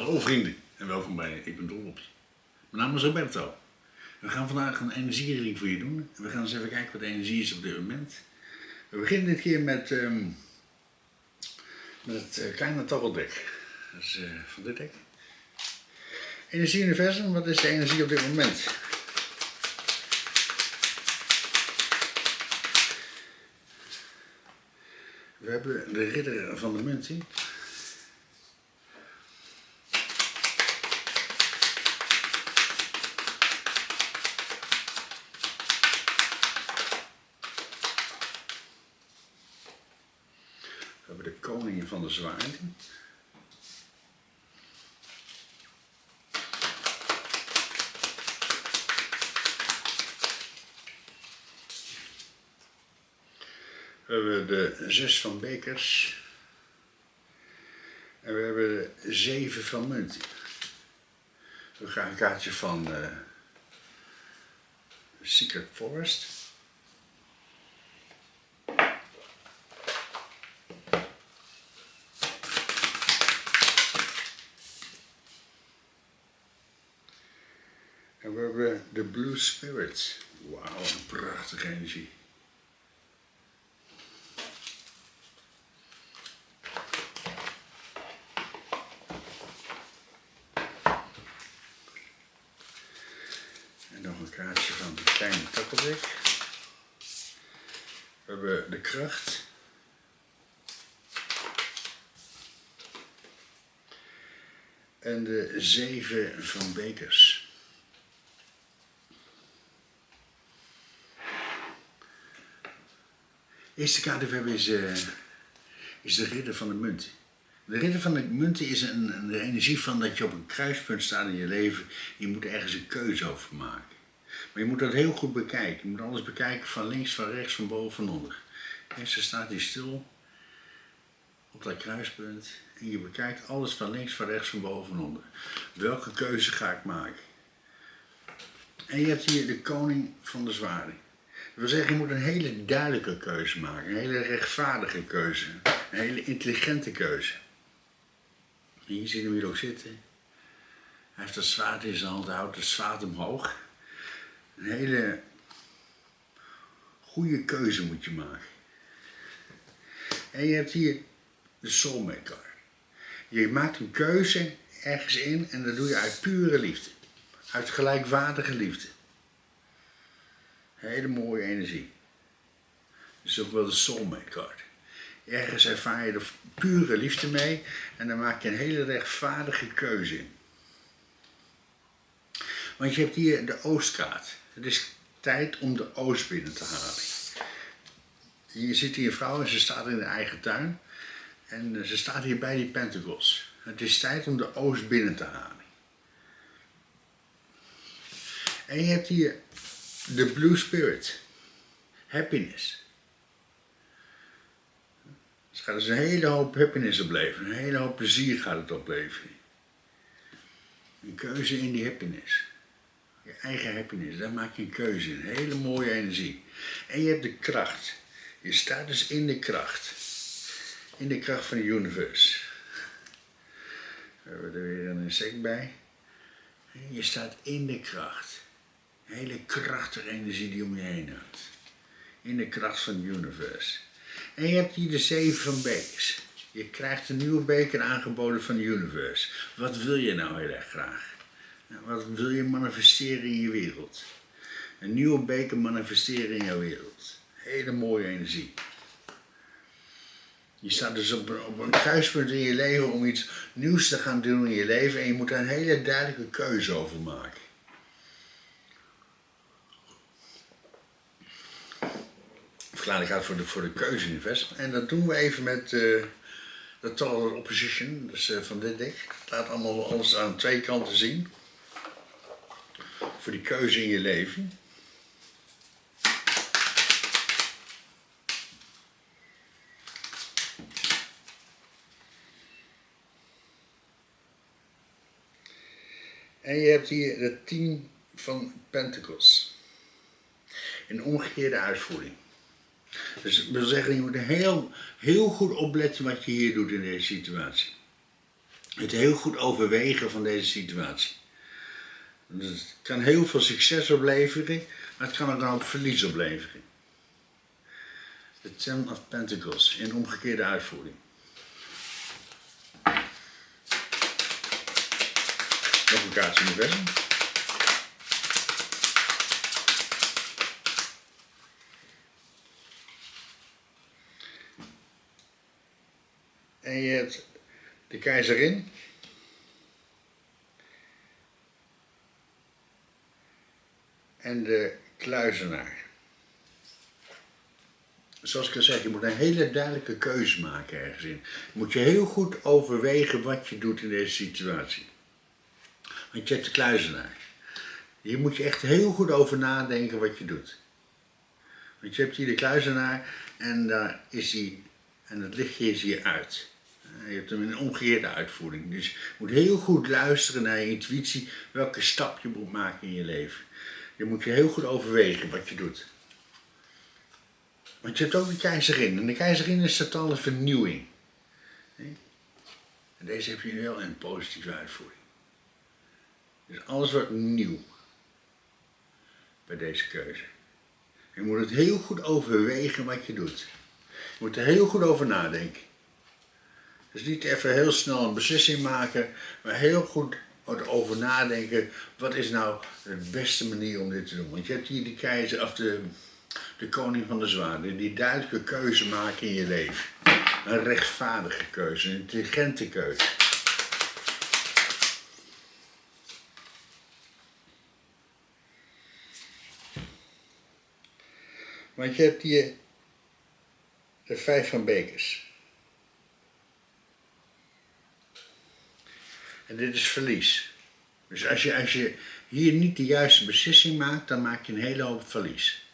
Hallo vrienden en welkom bij Ik ben dol op je. Mijn naam is Roberto. We gaan vandaag een energiereading voor je doen. We gaan eens even kijken wat de energie is op dit moment. We beginnen dit keer met het kleine tafeldek. Dat is van dit dek. Energie-universum, wat is de energie op dit moment? We hebben de ridder van de munt hier. We hebben de koning van de zwaarden. We hebben de 6 van bekers. En we hebben de 7 van munten. We gaan een kaartje van Secret Forest. En we hebben de Blue Spirit. Wauw, een prachtige energie. En nog een kaartje van de kleine takkeldek. We hebben de kracht. En de 7 van bekers. De eerste kaart die we hebben is de ridder van de munten. De ridder van de munten is de energie van dat je op een kruispunt staat in je leven. Je moet ergens een keuze over maken. Maar je moet dat heel goed bekijken. Je moet alles bekijken van links, van rechts, van boven, van onder. Eerst staat hij stil op dat kruispunt en je bekijkt alles van links, van rechts, van boven, van onder. Welke keuze ga ik maken? En je hebt hier de koning van de zwaarden. Dat wil zeggen, je moet een hele duidelijke keuze maken, een hele rechtvaardige keuze, een hele intelligente keuze. En hier zie je hem hier ook zitten. Hij heeft dat zwaard in zijn hand, hij houdt het zwaard omhoog. Een hele goede keuze moet je maken. En je hebt hier de soulmate card. Je maakt een keuze ergens in en dat doe je uit pure liefde. Uit gelijkwaardige liefde. Hele mooie energie. Dat is ook wel de soulmate card. Ergens ervaar je er pure liefde mee en dan maak je een hele rechtvaardige keuze in. Want je hebt hier de oostkaart. Het is tijd om de oost binnen te halen. Hier zit hier een vrouw en ze staat in de eigen tuin. En ze staat hier bij die pentacles. Het is tijd om de oost binnen te halen. En je hebt hier de Blue Spirit. Happiness. Het gaat dus een hele hoop happiness opleveren. Een hele hoop plezier gaat het opleveren. Een keuze in die happiness. Je eigen happiness, daar maak je een keuze in. Een hele mooie energie. En je hebt de kracht. Je staat dus in de kracht. In de kracht van de universe. We hebben er weer een insect bij. Je staat in de kracht. Een hele krachtige energie die om je heen hangt. In de kracht van de universe. En je hebt hier de 7 van bekers. Je krijgt een nieuwe beker aangeboden van de universe. Wat wil je nou heel erg graag? Wat wil je manifesteren in je wereld? Een nieuwe beker manifesteren in jouw wereld. Hele mooie energie. Je staat dus op een kruispunt in je leven om iets nieuws te gaan doen in je leven en je moet daar een hele duidelijke keuze over maken. Verklaring gaat voor de keuze-universum. En dat doen we even met de Total Opposition, dus van dit dek. Het laat allemaal alles aan 2 kanten zien. Voor die keuze in je leven. En je hebt hier de 10 van Pentacles. In omgekeerde uitvoering. Dus dat wil zeggen, je moet heel goed opletten wat je hier doet in deze situatie. het heel goed overwegen van deze situatie. Dus het kan heel veel succes opleveren, maar het kan ook dan ook verlies opleveren. De Ten of Pentacles in omgekeerde uitvoering. Nog een kaartje universum. En je hebt de keizerin. En de kluizenaar. Zoals ik al zeg, je moet een hele duidelijke keuze maken ergens in. Je moet je heel goed overwegen wat je doet in deze situatie. Want je hebt de kluizenaar. Hier moet je echt heel goed over nadenken wat je doet. Want je hebt hier de kluizenaar en daar is hij, en het lichtje is hier uit. Je hebt hem in een omgekeerde uitvoering. Dus je moet heel goed luisteren naar je intuïtie, welke stap je moet maken in je leven. Je moet je heel goed overwegen wat je doet. Want je hebt ook de keizerin. En de keizerin is totale vernieuwing. En deze heb je wel in een positieve uitvoering. Dus alles wordt nieuw. Bij deze keuze. Je moet het heel goed overwegen wat je doet. Je moet er heel goed over nadenken. Dus niet even heel snel een beslissing maken, maar heel goed over nadenken. Wat is nou de beste manier om dit te doen? Want je hebt hier de keizer, of de koning van de zwaarden, die duidelijke keuze maken in je leven. Een rechtvaardige keuze, een intelligente keuze. Want je hebt hier de 5 van bekers. En dit is verlies. Dus als je hier niet de juiste beslissing maakt, dan maak je een hele hoop verlies.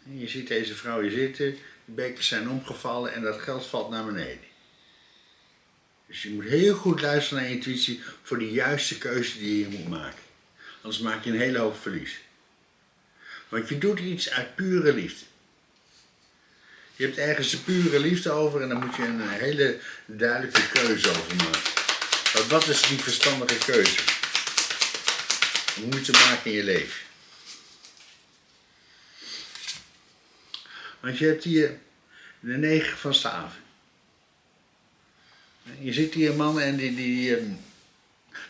En je ziet deze vrouw hier zitten, de bekers zijn omgevallen en dat geld valt naar beneden. Dus je moet heel goed luisteren naar je intuïtie voor de juiste keuze die je moet maken. Anders maak je een hele hoop verlies. Want je doet iets uit pure liefde. Je hebt ergens de pure liefde over en dan moet je een hele duidelijke keuze over maken. Maar wat is die verstandige keuze? Om moet je maken in je leven. Want je hebt hier de 9 van staven. Je ziet hier een man en die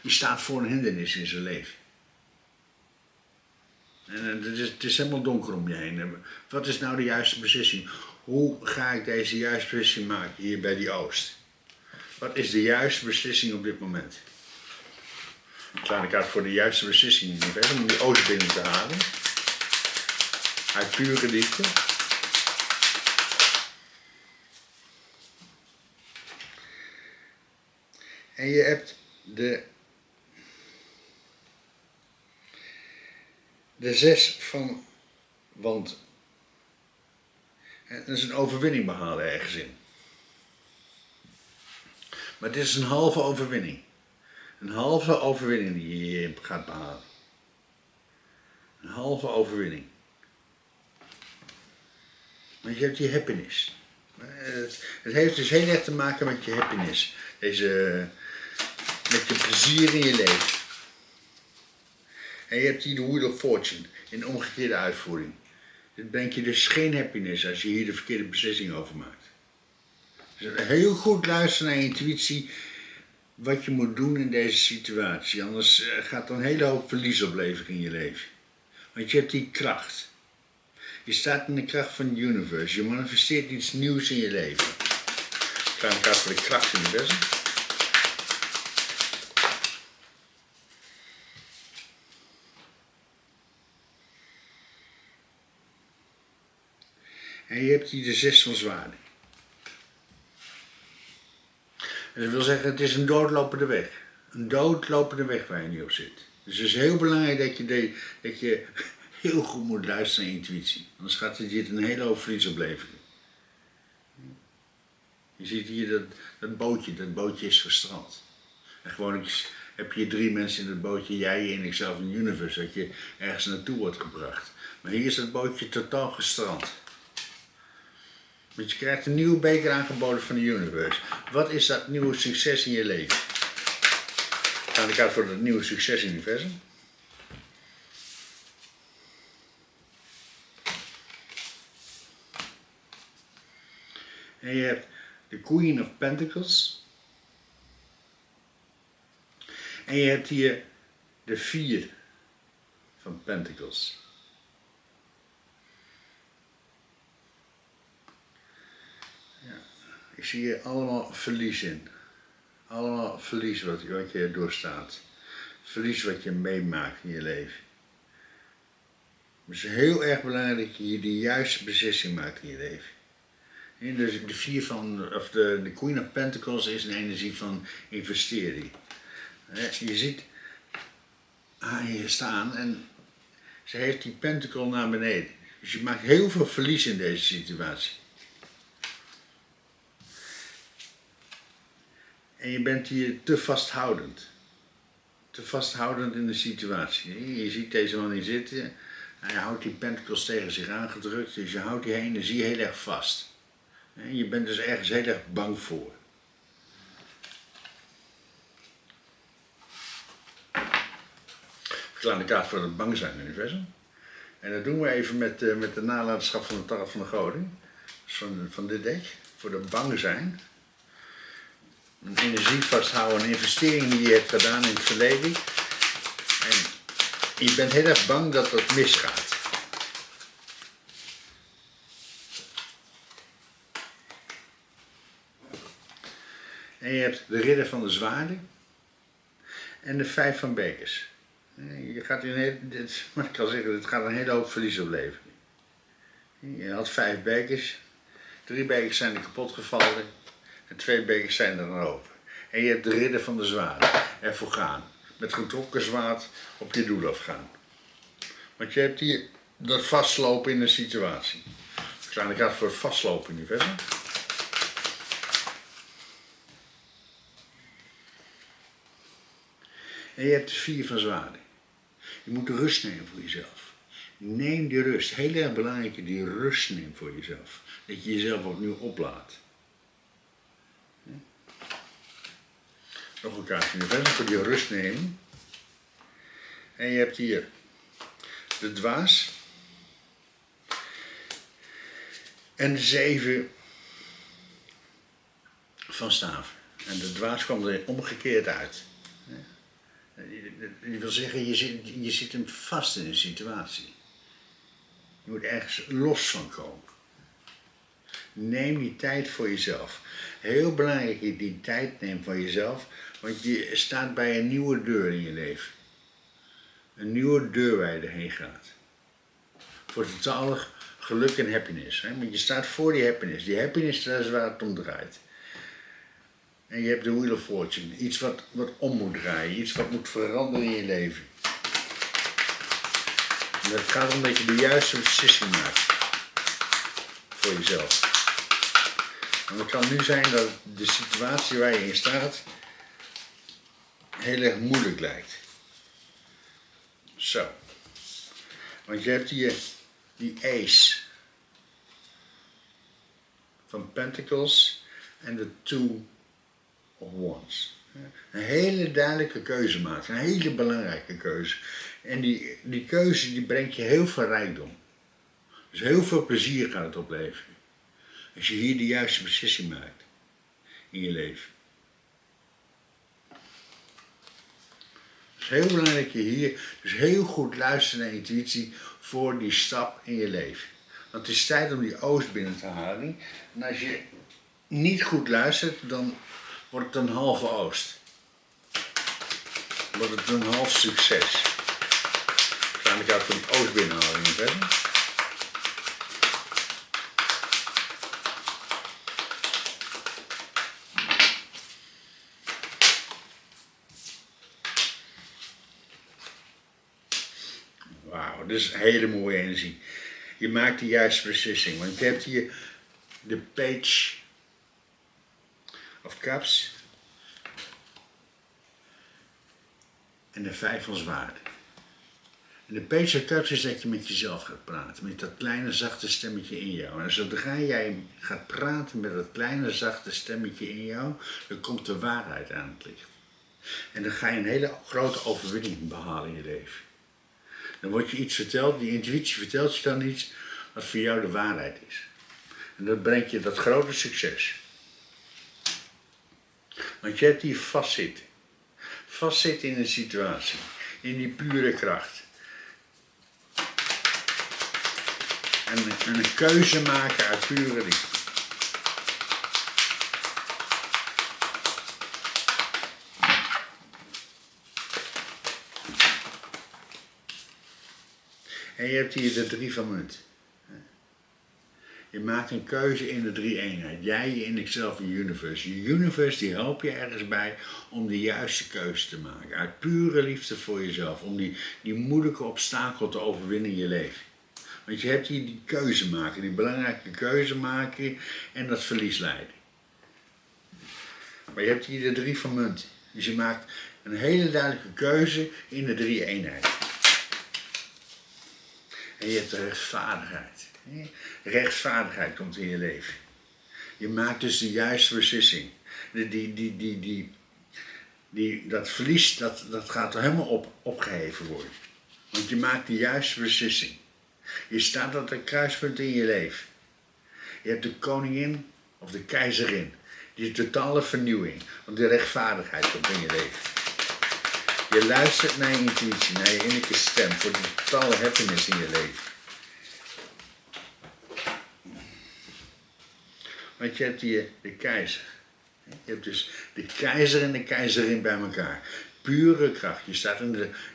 staat voor een hindernis in zijn leven. En het is helemaal donker om je heen. Wat is nou de juiste beslissing? Hoe ga ik deze juiste beslissing maken hier bij die oost? Wat is de juiste beslissing op dit moment? Ik sla de kaart voor de juiste beslissing in universum om die oost binnen te halen. Uit pure liefde. En je hebt de 6 van wand. En dat is een overwinning behalen ergens in. Maar dit is een halve overwinning. Een halve overwinning die je gaat behalen. Een halve overwinning. Want je hebt die happiness. Het heeft dus heel erg te maken met je happiness. Met je plezier in je leven. En je hebt hier de Wheel of Fortune in omgekeerde uitvoering. Dit brengt je dus geen happiness als je hier de verkeerde beslissing over maakt. Dus heel goed luisteren naar je intuïtie wat je moet doen in deze situatie. Anders gaat er een hele hoop verlies opleveren in je leven. Want je hebt die kracht. Je staat in de kracht van het universe. Je manifesteert iets nieuws in je leven. Ik ga een kaart voor de kracht in het universum. En je hebt hier de 6 van zwaarden. En dat wil zeggen, het is een doodlopende weg. Een doodlopende weg waar je nu op zit. Dus het is heel belangrijk dat je heel goed moet luisteren naar je intuïtie. Anders gaat het je een hele hoop verlies opleveren. Je ziet hier dat bootje is gestrand. En gewoon heb je 3 mensen in het bootje, jij en ikzelf in het universe, dat je ergens naartoe wordt gebracht. Maar hier is dat bootje totaal gestrand. Want je krijgt een nieuwe beker aangeboden van de universe. Wat is dat nieuwe succes in je leven? Aan de kaart voor het nieuwe succesuniversum. En je hebt de Queen of Pentacles. En je hebt hier de 4 van Pentacles. Ja, ik zie hier allemaal verlies in. Allemaal verlies wat je doorstaat. Verlies wat je meemaakt in je leven. Het is heel erg belangrijk dat je de juiste beslissing maakt in je leven. En dus de 4 van, of de Queen of Pentacles is een energie van investering. Je ziet haar hier staan en ze heeft die pentacle naar beneden. Dus je maakt heel veel verlies in deze situatie. En je bent hier te vasthoudend. Te vasthoudend in de situatie. Je ziet deze man hier zitten. Hij houdt die pentacles tegen zich aangedrukt. Dus je houdt die energie heel erg vast. En je bent dus ergens heel erg bang voor. Ik sla de kaart voor het bang zijn universum. En dat doen we even met de nalatenschap van de tarot van de goden. Dus van dit deck. Voor de bang zijn. Een energie vasthouden, een investering die je hebt gedaan in het verleden. En je bent heel erg bang dat het misgaat. En je hebt de ridder van de zwaarden. En de 5 van bekers. Je gaat ik kan zeggen, het gaat een hele hoop verlies opleveren. Je had 5 bekers. 3 bekers zijn er kapot gevallen. En 2 bekers zijn er dan over. En je hebt de ridder van de zwaarden. Ervoor gaan. Met getrokken zwaard op je doel afgaan. Want je hebt hier dat vastlopen in een situatie. Ik sla de kaart voor het vastlopen universum. En je hebt de 4 van zwaarden. Je moet rust nemen voor jezelf. Neem die rust. Heel erg belangrijk dat je die rust neemt voor jezelf. Dat je jezelf opnieuw oplaadt. Nog een kaartje universum voor die rust nemen. En je hebt hier de dwaas. En de 7 van staven. En de dwaas kwam er omgekeerd uit. Die wil zeggen, je zit hem vast in een situatie. Je moet ergens los van komen. Neem die tijd voor jezelf. Heel belangrijk dat je die tijd neemt voor jezelf, want je staat bij een nieuwe deur in je leven. Een nieuwe deur waar je erheen gaat. Voor totaal geluk en happiness. Want je staat voor die happiness. Die happiness, dat is waar het om draait. En je hebt de Wheel of Fortune. Iets wat om moet draaien. Iets wat moet veranderen in je leven. En het gaat om dat je de juiste beslissing maakt. Voor jezelf. En het kan nu zijn dat de situatie waar je in staat heel erg moeilijk lijkt. Zo. Want je hebt hier die Ace van Pentacles en de 2 of Wands. Een hele duidelijke keuze maken, een hele belangrijke keuze. En die keuze die brengt je heel veel rijkdom. Dus heel veel plezier gaat het opleveren. Als je hier de juiste beslissing maakt in je leven. Het is heel belangrijk dat je hier dus heel goed luistert naar intuïtie voor die stap in je leven. Want het is tijd om die oost binnen te halen. En als je niet goed luistert, dan wordt het een halve oost. Dan wordt het een half succes. Ik ga ik uit voor die oost binnenhaling verder. Wauw, dit is een hele mooie energie. Je maakt de juiste beslissing, want je hebt hier de Page of Cups en de 5 van zwaarden. En de Page of Cups is dat je met jezelf gaat praten, met dat kleine zachte stemmetje in jou. En zodra jij gaat praten met dat kleine zachte stemmetje in jou, dan komt de waarheid aan het licht. En dan ga je een hele grote overwinning behalen in je leven. Dan wordt je iets verteld, die intuïtie vertelt je dan iets wat voor jou de waarheid is. En dat brengt je dat grote succes. Want je hebt hier vastzitten. Vastzitten in een situatie. In die pure kracht. En een keuze maken uit pure liefde. En je hebt hier de 3 van munt. Je maakt een keuze in de 3-eenheid. Jij, je in jezelf, je universe. Je universe die helpt je ergens bij om de juiste keuze te maken. Uit pure liefde voor jezelf. Om die moeilijke obstakel te overwinnen in je leven. Want je hebt hier die keuze maken. Die belangrijke keuze maken en dat verlies leiden. Maar je hebt hier de 3 van munt. Dus je maakt een hele duidelijke keuze in de 3-eenheid. En je hebt de rechtvaardigheid. Rechtvaardigheid komt in je leven. Je maakt dus de juiste beslissing. Dat verlies, dat gaat er helemaal opgeheven worden. Want je maakt de juiste beslissing. Je staat op een kruispunt in je leven. Je hebt de koningin of de keizerin. Die totale vernieuwing. Want de rechtvaardigheid komt in je leven. Je luistert naar je intuïtie, naar je innerlijke stem. Voor de totale happiness in je leven. Want je hebt hier de keizer. Je hebt dus de keizer en de keizerin bij elkaar. Pure kracht. Je staat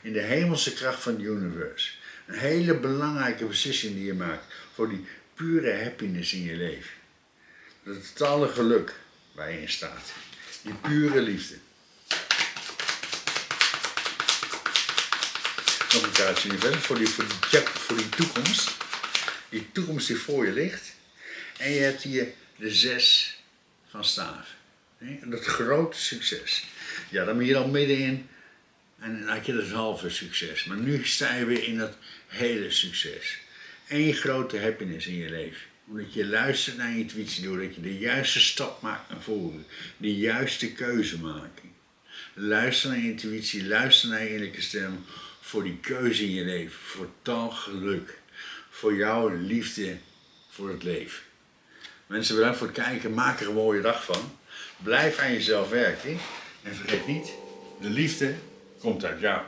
in de hemelse kracht van het universe. Een hele belangrijke beslissing die je maakt. Voor die pure happiness in je leven. Dat totale geluk waar je in staat. Die pure liefde. Nog een kaartje nu verder voor die toekomst. Die toekomst die voor je ligt. En je hebt hier de 6 van staven. Dat grote succes. Ja, dan ben je al middenin. En dan had je dat halve succes. Maar nu sta je weer in dat hele succes. Eén grote happiness in je leven. Omdat je luistert naar je intuïtie. Doordat je de juiste stap maakt naar voren. De juiste keuze maken. Luister naar je intuïtie. Luister naar je innerlijke stem. Voor die keuze in je leven. Voor tal geluk. Voor jouw liefde voor het leven. Mensen, bedankt voor het kijken. Maak er een mooie dag van. Blijf aan jezelf werken. En vergeet niet, de liefde komt uit jou.